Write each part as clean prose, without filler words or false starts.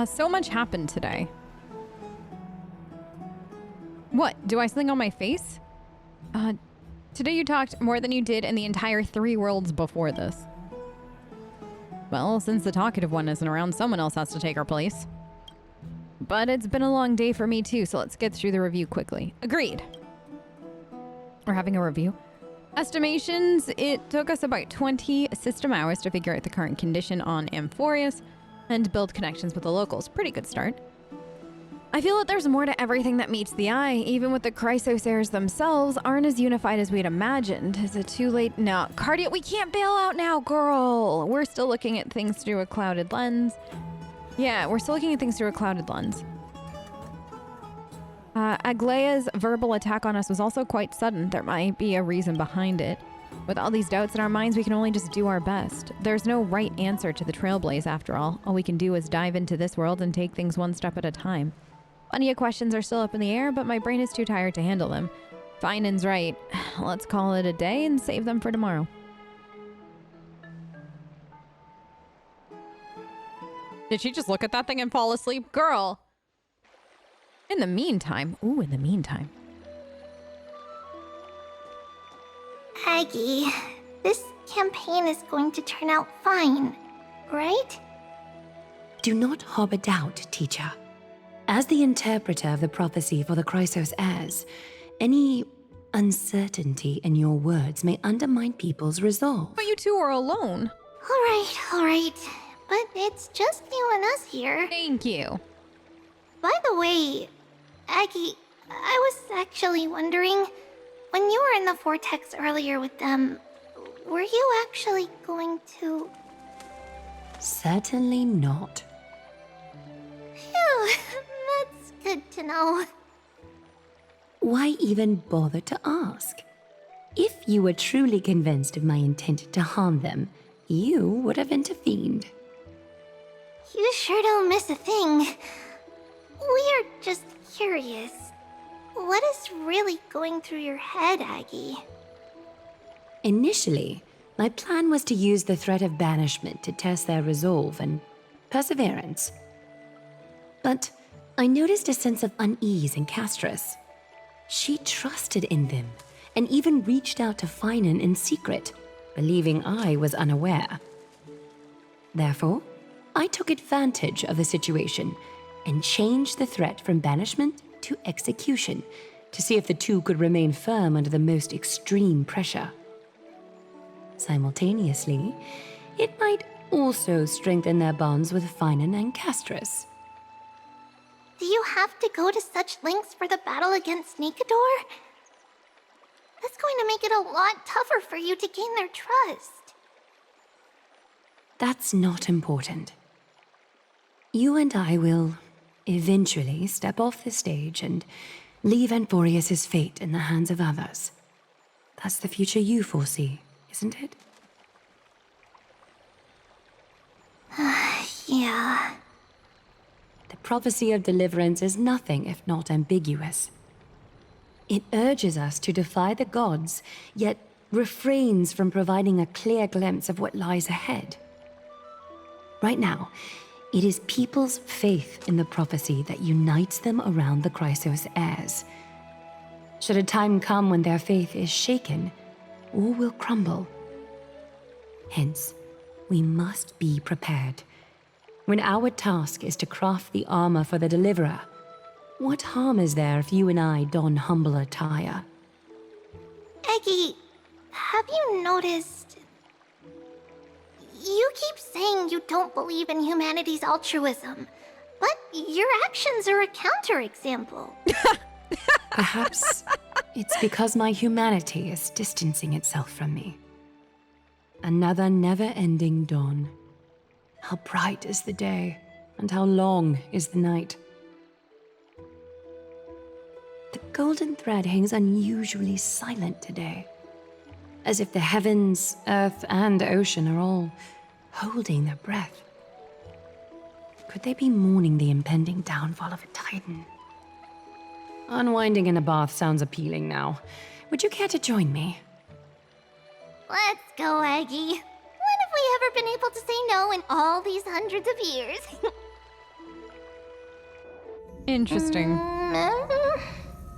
So much happened today. What? Do I something on my face? Today you talked more than you did in the entire 3 worlds before this. Well, since the talkative one isn't around, someone else has to take our place. But it's been a long day for me too, so let's get through the review quickly. Agreed. We're having a review. Estimations, it took us about 20 system hours to figure out the current condition on Amphorius and build connections with the locals. Pretty good start. I feel that there's more to everything that meets the eye. Even with the Chrysosairs themselves aren't as unified as we'd imagined. Is it too late? No. Cardia, we can't bail out now, girl. We're still looking at things through a clouded lens. Yeah, we're still looking at things through a clouded lens. Aglaea's verbal attack on us was also quite sudden. There might be a reason behind it. With all these doubts in our minds, we can only just do our best. There's no right answer to the Trailblaze after all. All we can do is dive into this world and take things one step at a time. Plenty of questions are still up in the air, but my brain is too tired to handle them. Finan's right. Let's call it a day and save them for tomorrow. Did she just look at that thing and fall asleep? Girl! In the meantime... Ooh, in the meantime. Aggie, this campaign is going to turn out fine, right? Do not harbor doubt, teacher. As the interpreter of the prophecy for the Chrysos heirs, any uncertainty in your words may undermine people's resolve. But you two are alone. All right. But it's just you and us here. Thank you. By the way, Aggie, I was actually wondering, when you were in the vortex earlier with them, were you actually going to... Certainly not. Phew, that's good to know. Why even bother to ask? If you were truly convinced of my intent to harm them, you would have intervened. You sure don't miss a thing. We are just curious. What is really going through your head, Aggie? Initially, my plan was to use the threat of banishment to test their resolve and perseverance. But I noticed a sense of unease in Castris. She trusted in them and even reached out to Finan in secret, believing I was unaware. Therefore, I took advantage of the situation and changed the threat from banishment to execution to see if the two could remain firm under the most extreme pressure. Simultaneously, it might also strengthen their bonds with Finan and Castris. Do you have to go to such lengths for the battle against Nikador? That's going to make it a lot tougher for you to gain their trust. That's not important. You and I will eventually step off the stage and leave Amphorius' fate in the hands of others. That's the future you foresee, isn't it? Yeah. The prophecy of deliverance is nothing if not ambiguous. It urges us to defy the gods, yet refrains from providing a clear glimpse of what lies ahead. Right now, it is people's faith in the prophecy that unites them around the Chrysos heirs. Should a time come when their faith is shaken, all will crumble. Hence, we must be prepared. When our task is to craft the armor for the deliverer, what harm is there if you and I don humble attire? Eggie, have you noticed... You keep saying you don't believe in humanity's altruism, but your actions are a counterexample. Perhaps it's because my humanity is distancing itself from me. Another never-ending dawn. How bright is the day, and how long is the night. The golden thread hangs unusually silent today, as if the heavens, earth, and ocean are all holding their breath. Could they be mourning the impending downfall of a titan? Unwinding in a bath sounds appealing now. Would you care to join me? Let's go, Aggie. When have we ever been able to say no in all these hundreds of years? Interesting.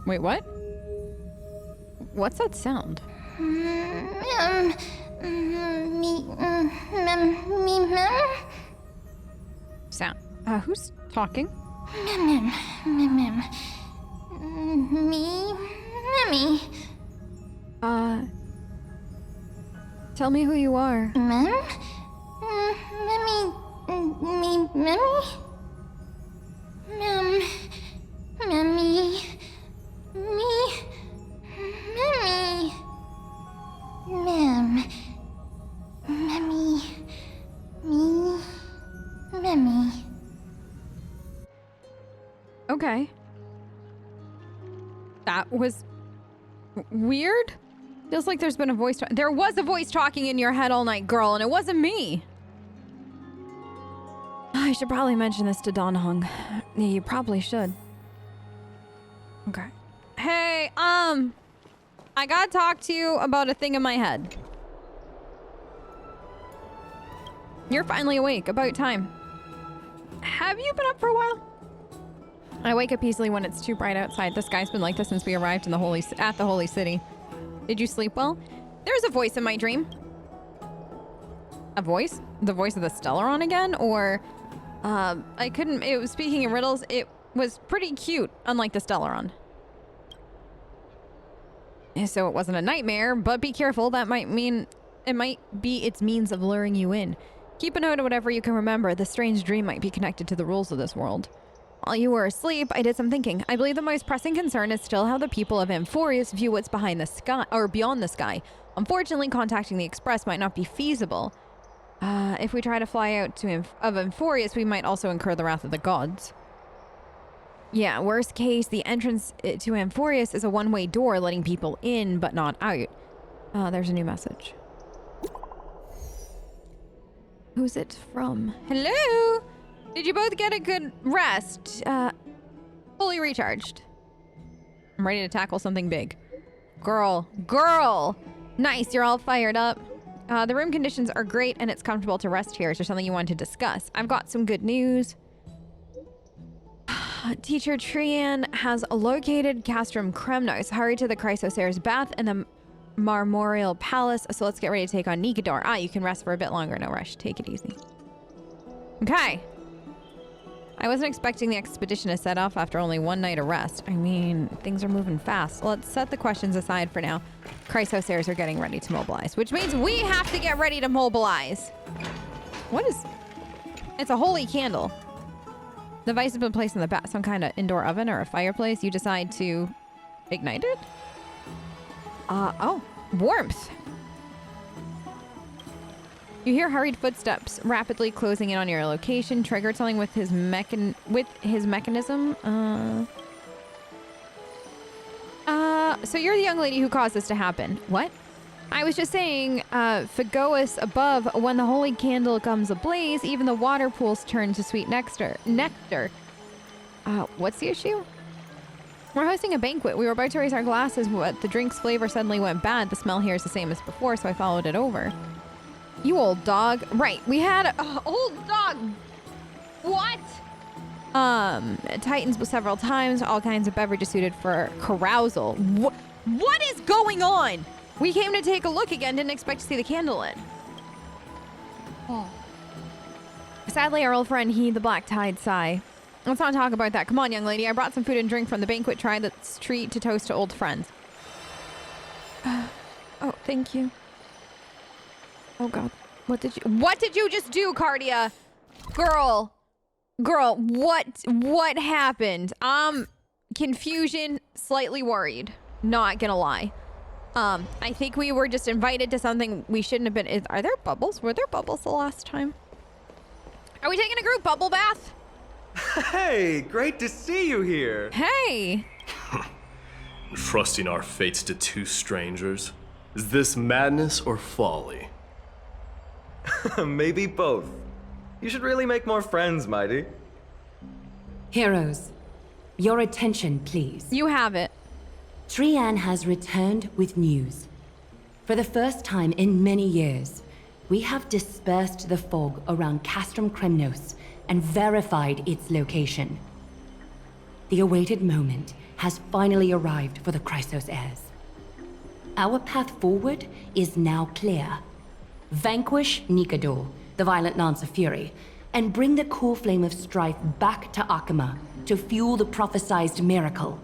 Wait, what? What's that sound? Sound. Who's talking? Me. Tell me who you are. Memmy? Okay. That was weird. Feels like there's been a voice. There was a voice talking in your head all night, girl, and it wasn't me. I should probably mention this to Don Hung. Yeah, you probably should. Okay. Hey, I gotta talk to you about a thing in my head. You're finally awake. About time. Have you been up for a while? I wake up easily when it's too bright outside. The sky's been like this since we arrived in the holy city. Did you sleep well? There's a voice in my dream. A voice? The voice of the Stellaron again? Or, I couldn't, it was speaking in riddles. It was pretty cute, unlike the Stellaron. So it wasn't a nightmare, but be careful. That might mean, it might be its means of luring you in. Keep a note of whatever you can remember. The strange dream might be connected to the rules of this world. While you were asleep, I did some thinking. I believe the most pressing concern is still how the people of Amphorius view what's behind the sky, or beyond the sky. Unfortunately, contacting the Express might not be feasible. If we try to fly out to Amphorius, we might also incur the wrath of the gods. Yeah, worst case, the entrance to Amphorius is a one-way door letting people in, but not out. There's a new message. Who's it from? Hello? Did you both get a good rest? Fully recharged. I'm ready to tackle something big. Girl. Nice, you're all fired up. The room conditions are great and it's comfortable to rest here. Is there something you want to discuss? I've got some good news. Teacher Trian has located Castrum Kremnos. Hurry to the Chrysosaur's bath and the Marmoreal Palace. So let's get ready to take on Nikador. You can rest for a bit longer. No rush. Take it easy. Okay. I wasn't expecting the expedition to set off after only one night of rest. I mean, things are moving fast. Let's set the questions aside for now. Chrysosaurs are getting ready to mobilize, which means we have to get ready to mobilize. What is... It's a holy candle. The device has been placed in the back, some kind of indoor oven or a fireplace. You decide to ignite it? Oh, warmth. You hear hurried footsteps rapidly closing in on your location. Trigger telling with his mechanism. So you're the young lady who caused this to happen. What? I was just saying, Fagoas above, when the holy candle comes ablaze, even the water pools turn to sweet nectar. What's the issue? We're hosting a banquet. We were about to raise our glasses, but the drink's flavor suddenly went bad. The smell here is the same as before, so I followed it over. You old dog. Right, we had old dog. What? Titans several times, all kinds of beverages suited for carousal. What is going on? We came to take a look again, didn't expect to see the candle lit. Oh. Sadly, our old friend, the black tide sigh. Let's not talk about that. Come on, young lady. I brought some food and drink from the banquet. Try this treat to toast to old friends. Oh, thank you. Oh God, what did you just do, Cardia? Girl, what happened? Confusion, slightly worried, not gonna lie. I think we were just invited to something we shouldn't have been. Are there bubbles? Were there bubbles the last time? Are we taking a group bubble bath? Hey, great to see you here. Hey. Trusting our fates to two strangers? Is this madness or folly? Maybe both. You should really make more friends, Mighty. Heroes, your attention, please. You have it. Trian has returned with news. For the first time in many years, we have dispersed the fog around Castrum Kremnos and verified its location. the awaited moment has finally arrived for the Chrysos heirs. Our path forward is now clear. Vanquish Nikador, the violent Lance of Fury, and bring the core flame of strife back to Akama to fuel the prophesized miracle.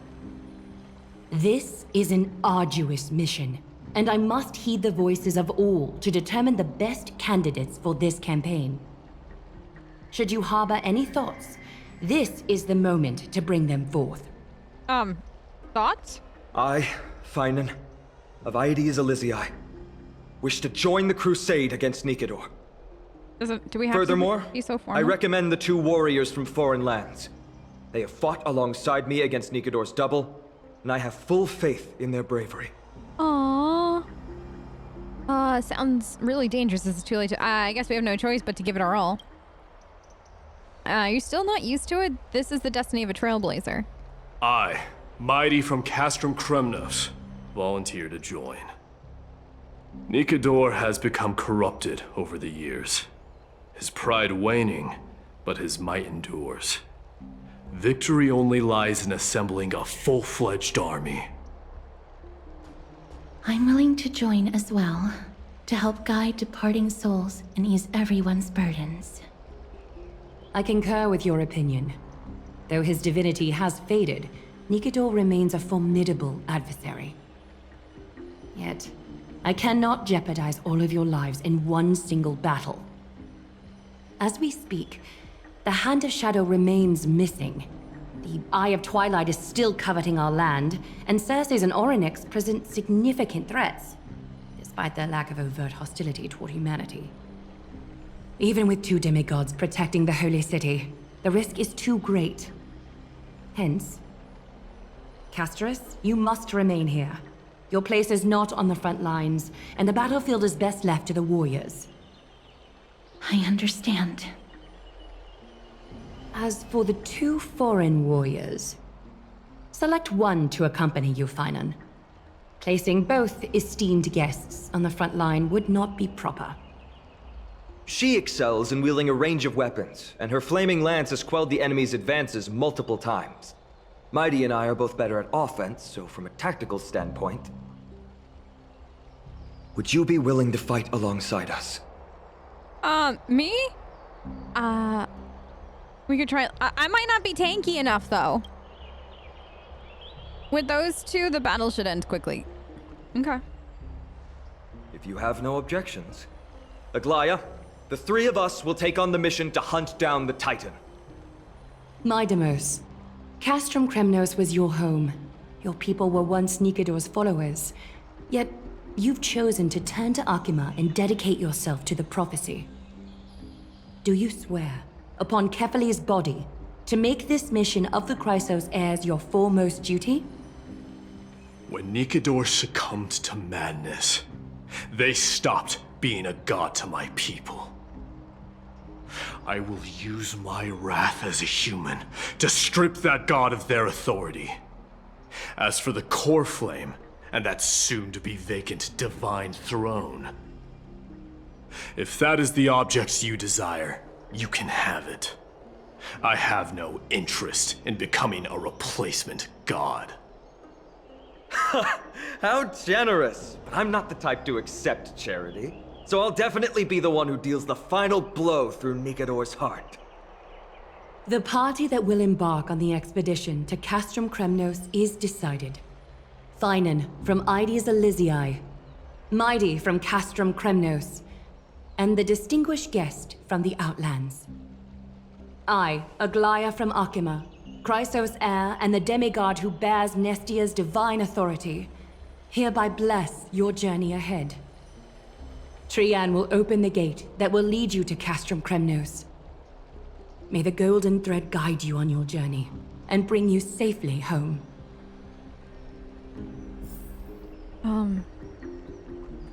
This is an arduous mission, and I must heed the voices of all to determine the best candidates for this campaign. Should you harbor any thoughts, this is the moment to bring them forth. Thoughts? I, Finan, of Aedes Elysiae, wish to join the crusade against Nikador. Do we have Furthermore, to be so I formal? recommend the 2 warriors from foreign lands. They have fought alongside me against Nikador's double, and I have full faith in their bravery. Aww. Sounds really dangerous. It's too late to... I guess we have no choice but to give it our all. You're still not used to it? This is the destiny of a trailblazer. I, Mighty from Castrum Kremnos, volunteer to join. Nikador has become corrupted over the years. His pride waning, but his might endures. Victory only lies in assembling a full-fledged army. I'm willing to join as well, to help guide departing souls and ease everyone's burdens. I concur with your opinion. Though his divinity has faded, Nikador remains a formidable adversary. Yet, I cannot jeopardize all of your lives in one single battle. As we speak, the Hand of Shadow remains missing. The Eye of Twilight is still coveting our land, and Circes and Orynyx present significant threats, despite their lack of overt hostility toward humanity. Even with 2 demigods protecting the Holy City, the risk is too great. Hence, Casterus, you must remain here. Your place is not on the front lines, and the battlefield is best left to the warriors. I understand. As for the 2 foreign warriors, select one to accompany you, Finan. Placing both esteemed guests on the front line would not be proper. She excels in wielding a range of weapons, and her flaming lance has quelled the enemy's advances multiple times. Mighty and I are both better at offense, so from a tactical standpoint... Would you be willing to fight alongside us? Me? We could try... I might not be tanky enough, though. With those 2, the battle should end quickly. Okay. If you have no objections. Aglaya, the 3 of us will take on the mission to hunt down the Titan. Mydamos, Castrum Kremnos was your home. Your people were once Nikador's followers. Yet, you've chosen to turn to Akima and dedicate yourself to the prophecy. Do you swear, upon Kefali's body, to make this mission of the Chrysos heirs your foremost duty? When Nikador succumbed to madness, they stopped being a god to my people. I will use my wrath as a human to strip that god of their authority. As for the core flame, and that soon-to-be vacant divine throne, if that is the object you desire, you can have it. I have no interest in becoming a replacement god. How generous! But I'm not the type to accept charity, so I'll definitely be the one who deals the final blow through Nikador's heart. The party that will embark on the expedition to Castrum Kremnos is decided. Finan from Aedes Elysiae, Mighty from Castrum Kremnos, and the distinguished guest from the Outlands. I, Aglaya from Akima, Chrysos heir and the demigod who bears Nestia's divine authority, hereby bless your journey ahead. Trian will open the gate that will lead you to Castrum Kremnos. May the golden thread guide you on your journey and bring you safely home.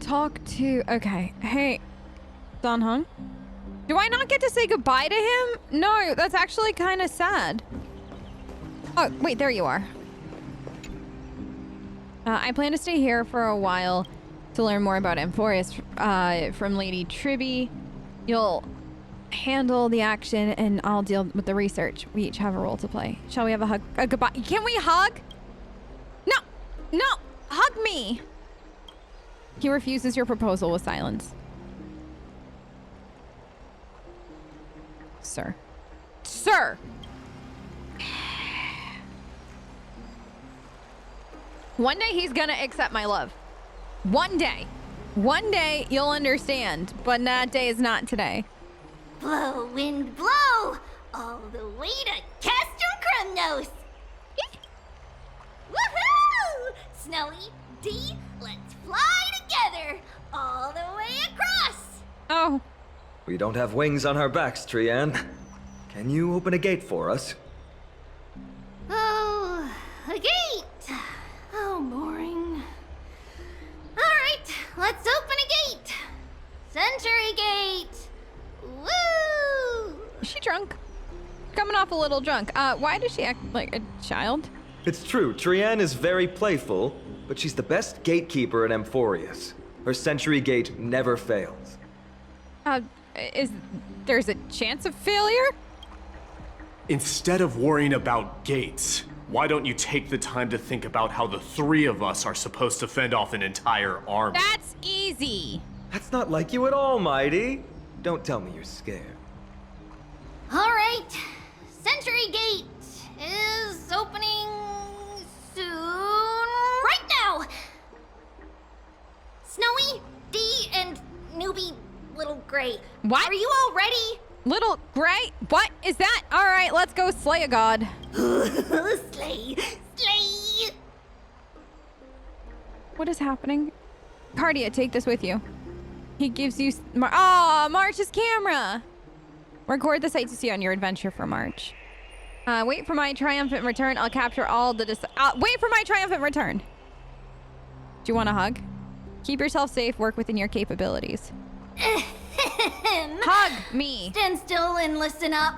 Talk to... Okay. Hey, Danhung? Do I not get to say goodbye to him? No, that's actually kind of sad. Oh, wait, there you are. I plan to stay here for a while to learn more about Amphorius from Lady Tribby. You'll handle the action and I'll deal with the research. We each have a role to play. Shall we have a hug? A goodbye? Can we hug? No! No! Hug me! He refuses your proposal with silence. Sir. Sir! One day he's gonna accept my love. One day. One day you'll understand, but that day is not today. Blow, wind, blow! All the way to Castrum Krumnos! Woohoo! Snowy, D, let's fly together! All the way across! Oh. We don't have wings on our backs, Trianne. Can you open a gate for us? Oh, a gate! Oh, boring. Alright, let's open a gate! Century Gate! Woo! Is she drunk? Coming off a little drunk. Why does she act like a child? It's true, Trianne is very playful, but she's the best gatekeeper in Amphorius. Her Century Gate never fails. There's a chance of failure? Instead of worrying about gates, why don't you take the time to think about how the three of us are supposed to fend off an entire army? That's easy. That's not like you at all, Mighty. Don't tell me you're scared. Alright, Century Gate is opening soon. Right now! Snowy, D, and newbie Little Gray. What? Are you all ready? Little Gray? What is that? All right, let's go slay a god. Slay! Slay! What is happening? Cardia, take this with you. He gives you... March's camera! Record the sights you see on your adventure for March. Wait for my triumphant return. I'll capture all the... wait for my triumphant return. Do you want a hug? Keep yourself safe. Work within your capabilities. Hug me. Stand still and listen up.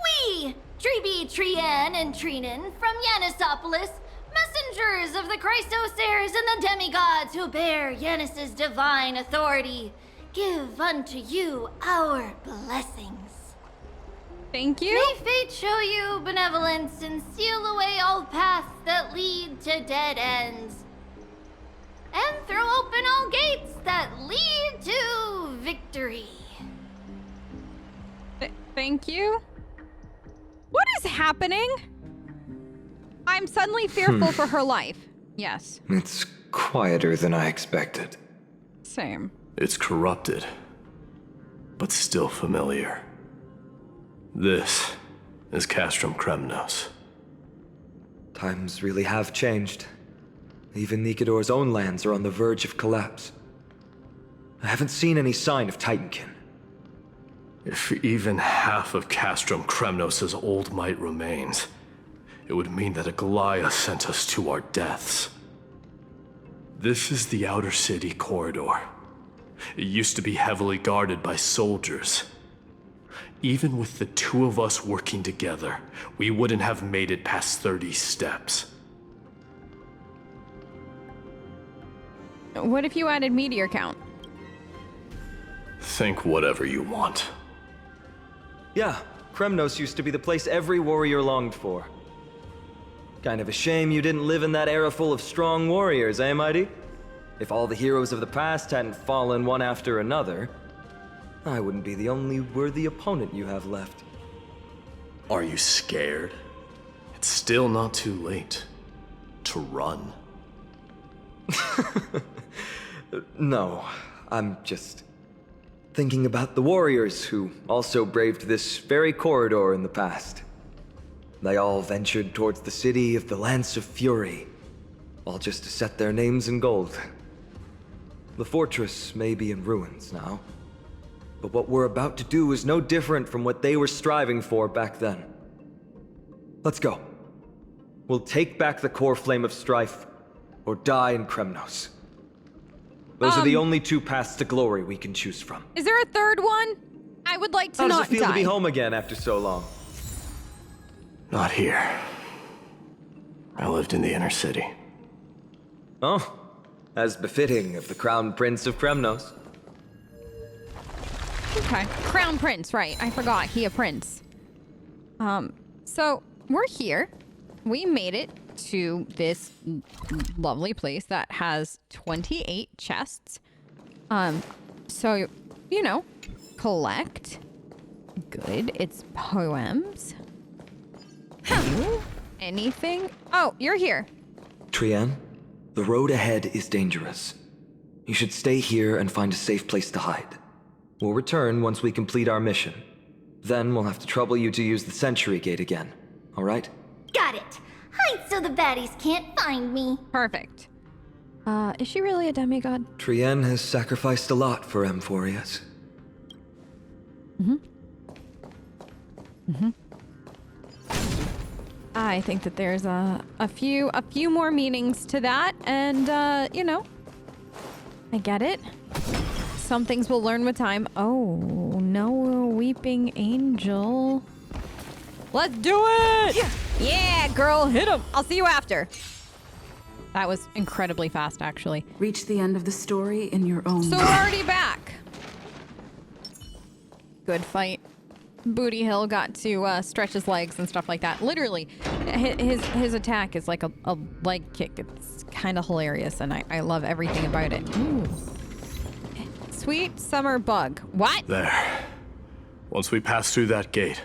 We, Treeby, Trianne, and Trinan from Yanisopolis, messengers of the Christosairs and the demigods who bear Yanis's divine authority, give unto you our blessings. Thank you. May fate show you benevolence and seal away all paths that lead to dead ends. And throw open all gates that lead to victory. Thank you. What is happening? I'm suddenly fearful for her life. Yes. It's quieter than I expected. Same. It's corrupted, but still familiar. This is Castrum Krumnos. Times really have changed. Even Nikador's own lands are on the verge of collapse. I haven't seen any sign of Titankin. If even half of Castrum Krumnos' old might remains, it would mean that Aglaya sent us to our deaths. This is the outer city corridor. It used to be heavily guarded by soldiers. Even with the two of us working together, we wouldn't have made it past 30 steps. What if you added meteor count? Think whatever you want. Yeah, Kremnos used to be the place every warrior longed for. Kind of a shame you didn't live in that era full of strong warriors, eh, Mighty? If all the heroes of the past hadn't fallen one after another, I wouldn't be the only worthy opponent you have left. Are you scared? It's still not too late to run. No, I'm just thinking about the warriors who also braved this very corridor in the past. They all ventured towards the city of the Lance of Fury, all just to set their names in gold. The fortress may be in ruins now, but what we're about to do is no different from what they were striving for back then. Let's go. We'll take back the core flame of strife, or die in Kremnos. Those are the only two paths to glory we can choose from. Is there a third one? I would like to How not does it feel die. to be home again after so long? Not here. I lived in the inner city. Oh, as befitting of the Crown Prince of Kremnos. Okay. Crown Prince, right. I forgot. He a prince. So we're here. We made it to this lovely place that has 28 chests. So, you know, collect. Good. It's poems. Anything? Oh, you're here. Trienne, the road ahead is dangerous. You should stay here and find a safe place to hide. We'll return once we complete our mission. Then we'll have to trouble you to use the Century Gate again, all right? Got it. Hide so the baddies can't find me. Perfect. Is she really a demigod? Trienne has sacrificed a lot for Emphorius. I think that there's a few more meanings to that, and you know, I get it. Some things we'll learn with time. Oh, no, weeping angel. Let's do it! Yeah, girl, hit him. I'll see you after. That was incredibly fast, actually. Reach the end of the story in your own So way. we're already back. Good fight. Booty Hill got to stretch his legs and stuff like that. Literally, his attack is like a leg kick. It's kind of hilarious, and I love everything about it. Ooh. Sweet summer bug. What? There. Once we pass through that gate,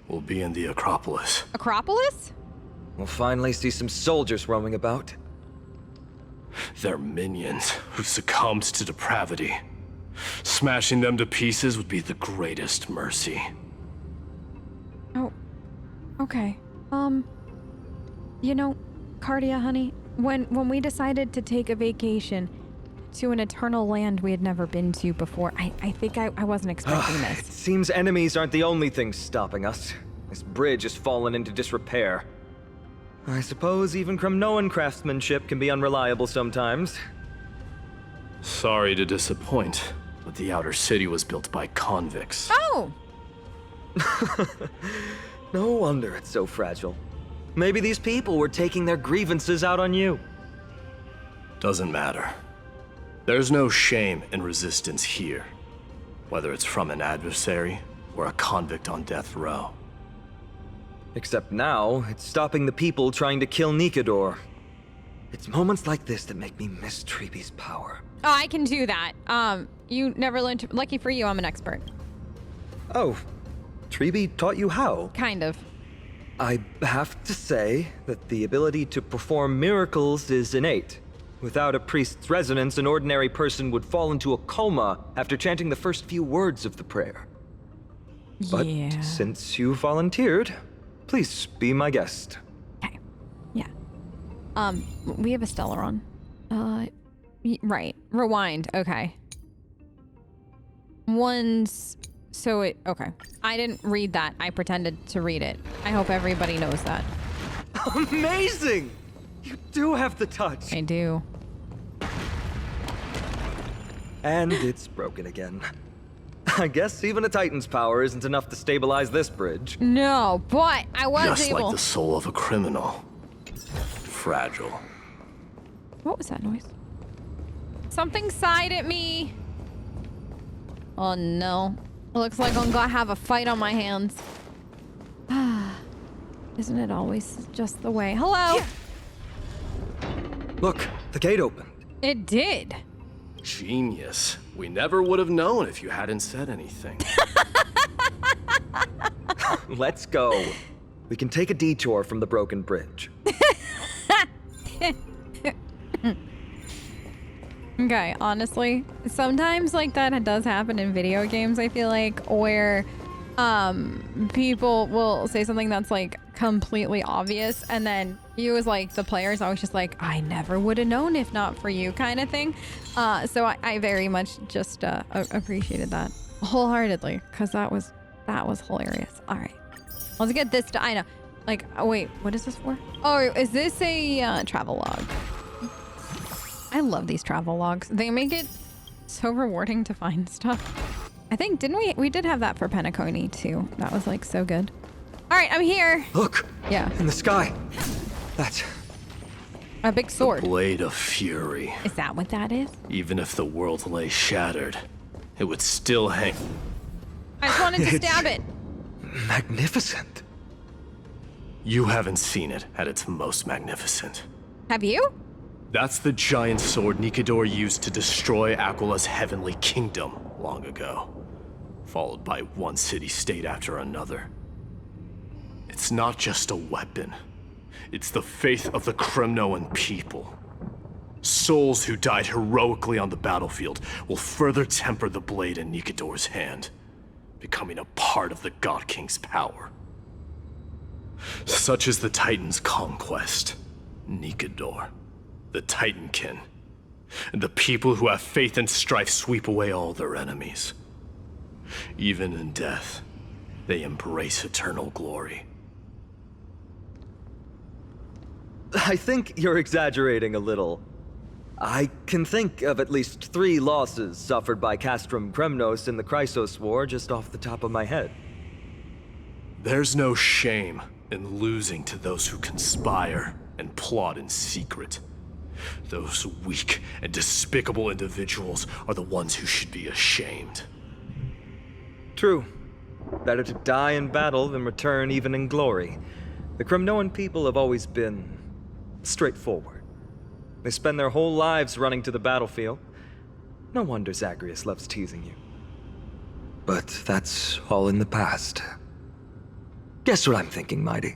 we'll be in the Acropolis. Acropolis? We'll finally see some soldiers roaming about. They're minions who succumbed to depravity. Smashing them to pieces would be the greatest mercy. Oh, okay. You know, Cardia, honey, when we decided to take a vacation to an eternal land we had never been to before, I think I wasn't expecting It this. seems enemies aren't the only things stopping us. This bridge has fallen into disrepair. I suppose even Kremnoan craftsmanship can be unreliable sometimes. Sorry to disappoint, but the outer city was built by convicts. Oh! No wonder it's so fragile. Maybe these people were taking their grievances out on you. Doesn't matter. There's no shame in resistance here, whether it's from an adversary or a convict on death row. Except now, it's stopping the people trying to kill Nikador. It's moments like this that make me miss Treeby's power. Oh, I can do that. You never learned to... Lucky for you, I'm an expert. Oh, Treeby taught you how? Kind of. I have to say that the ability to perform miracles is innate. Without a priest's resonance, an ordinary person would fall into a coma after chanting the first few words of the prayer. But Yeah. since you volunteered, please be my guest. Okay. Yeah. We have a Stellaron. Right. Rewind. Okay. Okay. I didn't read that. I pretended to read it. I hope everybody knows that. Amazing! You do have the touch. I do. And it's broken again. I guess even a Titan's power isn't enough to stabilize this bridge. No, but I was Just able... like the soul of a criminal. Fragile. What was that noise? Something sighed at me. Oh no. It looks like I'm gonna have a fight on my hands. Isn't it always just the way? Hello? Look, the gate opened. It did. Genius. We never would have known if you hadn't said anything. Let's go. We can take a detour from the broken bridge. Okay, honestly, sometimes like that does happen in video games, I feel like, where people will say something that's like completely obvious, and then you as like the player is always just like, I never would have known if not for you kind of thing. So I very much just appreciated that wholeheartedly, because that was hilarious. All right, let's get this to, I know, like, oh, wait, what is this for? Oh, is this a travel log? I love these travel logs. They make it so rewarding to find stuff. I think, didn't we did have that for Penacony too. That was like so good. All right, I'm here. Look! Yeah. In the sky! That's... A big sword. Blade of Fury. Is that what that is? Even if the world lay shattered, it would still hang. I just wanted to stab it. Magnificent. You haven't seen it at its most magnificent. Have you? That's the giant sword Nikador used to destroy Aquila's heavenly kingdom long ago, followed by one city-state after another. It's not just a weapon. It's the faith of the Kremnoan people. Souls who died heroically on the battlefield will further temper the blade in Nikador's hand, becoming a part of the God King's power. Such is the Titan's conquest. Nikador, the Titankin, and the people who have faith and strife sweep away all their enemies. Even in death, they embrace eternal glory. I think you're exaggerating a little. I can think of at least 3 losses suffered by Castrum Kremnos in the Chrysos War just off the top of my head. There's no shame in losing to those who conspire and plot in secret. Those weak and despicable individuals are the ones who should be ashamed. True. Better to die in battle than return even in glory. The Kremnoan people have always been straightforward. They spend their whole lives running to the battlefield. No wonder Zagreus loves teasing you. But that's all in the past. Guess what I'm thinking, Mighty?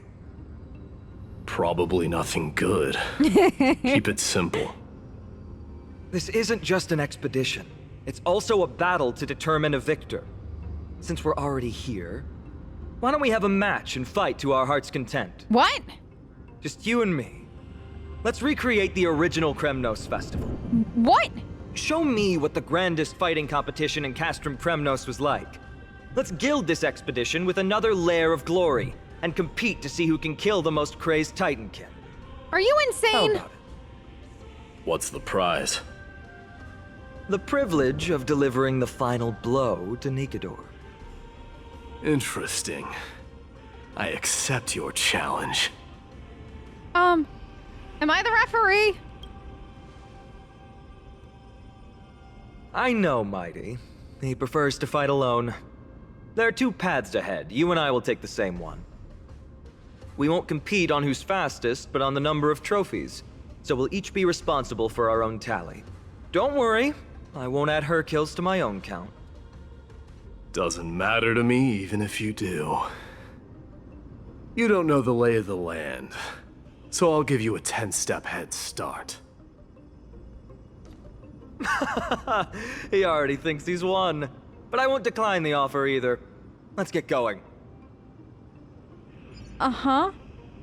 Probably nothing good. Keep it simple. This isn't just an expedition. It's also a battle to determine a victor. Since we're already here, why don't we have a match and fight to our heart's content? What? Just you and me. Let's recreate the original Kremnos festival. What? Show me what the grandest fighting competition in Castrum Kremnos was like. Let's gild this expedition with another layer of glory, and compete to see who can kill the most crazed Titankin. Are you How insane? about it? What's the prize? The privilege of delivering the final blow to Nikador. Interesting. I accept your challenge. Am I the referee? I know, Mighty. He prefers to fight alone. There are 2 paths ahead. You and I will take the same one. We won't compete on who's fastest, but on the number of trophies. So we'll each be responsible for our own tally. Don't worry, I won't add her kills to my own count. Doesn't matter to me, even if you do. You don't know the lay of the land, so I'll give you a 10-step head start. He already thinks he's won. But I won't decline the offer either. Let's get going. Uh-huh.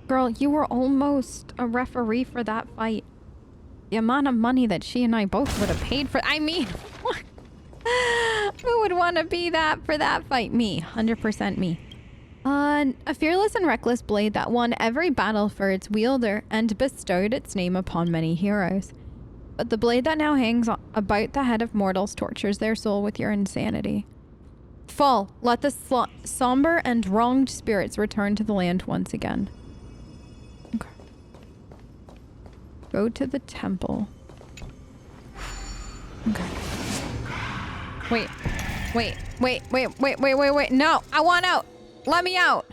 Girl, you were almost a referee for that fight. The amount of money that she and I both would have paid for... I mean, what? Who would want to be that for that fight? Me. 100% me. A fearless and reckless blade that won every battle for its wielder and bestowed its name upon many heroes. But the blade that now hangs about the head of mortals tortures their soul with your insanity. Fall, let the somber and wronged spirits return to the land once again. Okay. Go to the temple. Okay. Wait. No, I want out. Let me out.